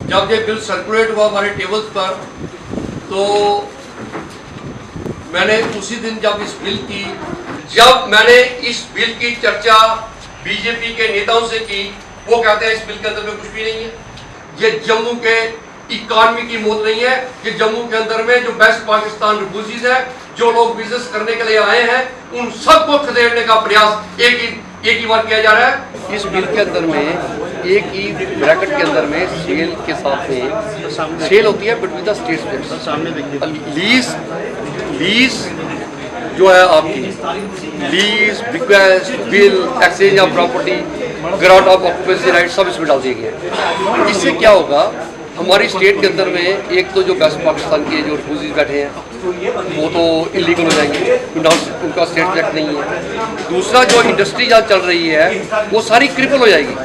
जब ये bill circulate हुआ हमारे टेबल्स पर, तो मैंने उसी दिन जब मैंने इस बिल की चर्चा बीजेपी के नेताओं से की, वो कहते हैं इस बिल के अंदर में कुछ भी नहीं है, ये जम्मू के इकॉनमी की मौत नहीं है, ये जम्मू के अंदर में जो वेस्ट पाकिस्तान रिफ्यूजीज है, जो लोग बिजनेस करने के लिए आए हैं, उन सबको खदेड़ने का प्रयास एक ही बार किया जा रहा है। इस बिल के अंदर में एक ही ब्रैकेट के अंदर में सेल के साथ में सेल होती है बिटवीन द स्टेट्स। सामने देखिए लीज जो है आपकी lease, request, bill, exchange of property, grant of occupancy right सब इसमें डाल दिए गए। इससे क्या होगा, हमारी स्टेट के अंदर में एक तो जो वेस्ट पाकिस्तान के जो रिफ्यूजीज बैठे हैं वो तो इलीगल हो जाएंगे, उनका स्टेट एक्ट नहीं है। दूसरा जो इंडस्ट्री जहाँ चल रही है वो सारी क्रिपल हो जाएगी,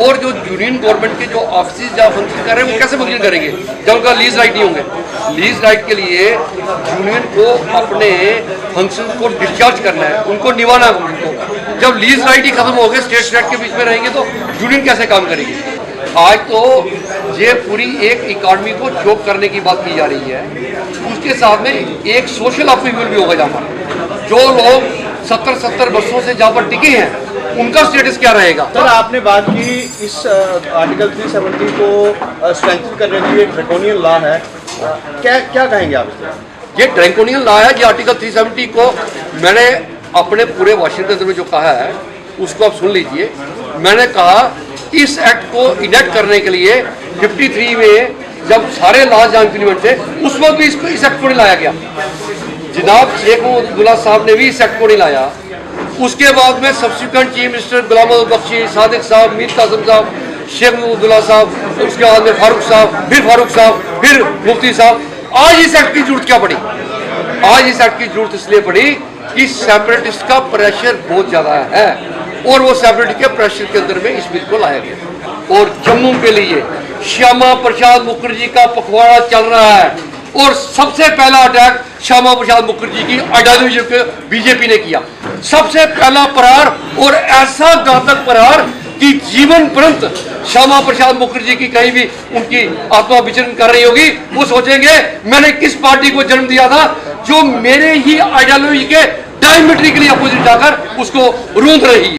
और जो यूनियन गवर्नमेंट के जो ऑफिस जहाँ फंक्शन कर रहे हैं वो कैसे फंक्शन करेंगे जब उनका लीज राइट नहीं होंगे। लीज राइट के लिए यूनियन को अपने फंक्शन को डिस्चार्ज करना है, उनको निभाना है उनको। जब लीज राइट ही खत्म हो गए, स्टेट एक्ट के बीच में रहेंगे तो यूनियन कैसे काम करेगी। आज तो ये पूरी एक इकॉनमी को चोक करने की बात की जा रही है, उसके साथ में एक सोशल अपील भी होगा जहाँ पर जो लोग 70 वर्षों से जहाँ पर टिके हैं उनका स्टेटस क्या रहेगा। सर, आपने बात की इस आर्टिकल 370 को स्ट्रेंथन करने के लिए ड्रैकोनियन लॉ है, क्या कहेंगे आप इससे? ये ड्रैकोनियन लॉ है, ये आर्टिकल 370 को मैंने अपने पूरे भाषण के अंदर में जो कहा है उसको आप सुन लीजिए। मैंने कहा इस एक्ट को इनेक्ट करने के लिए 53 में जब सारे लॉज जहाँ इम्प्लीमेंट थे उस वक्त भी इसको इस एक्ट को नहीं लाया गया। जनाब शेख मोहम्मद अब्दुल्ला साहब ने भी इस एक्ट को नहीं लाया। उसके बाद में सब्सिक्वेंट चीफ मिनिस्टर गुलाम मोहम्मद बख्शी, सादिक साहब, मीर कासिम साहब, शेख मोहम्मद अब्दुल्ला साहब, उसके बाद में फारूक साहब, फिर मुफ्ती साहब। आज इस एक्ट की जरूरत क्या पड़ी? आज इस एक्ट की जरूरत इसलिए पड़ी कि सेपरेटिस्ट का प्रेशर बहुत ज्यादा है, और वो सेपरेटिस्ट के प्रेशर के अंदर में इस बिल को लाया गया। और जम्मू के लिए श्यामा प्रसाद मुखर्जी का पखवाड़ा चल रहा है, और सबसे पहला अटैक श्यामा प्रसाद मुखर्जी की आइडियोलॉजी पे बीजेपी ने किया। सबसे पहला प्रहार, और ऐसा घातक प्रहार कि जीवन पर्यंत श्यामा प्रसाद मुखर्जी की कहीं भी उनकी आत्मा विचरण कर रही होगी, वो सोचेंगे मैंने किस पार्टी को जन्म दिया था जो मेरे ही आइडियोलॉजी के डायमेट्रिकली अपोजिट जाकर उसको रूंध रही है।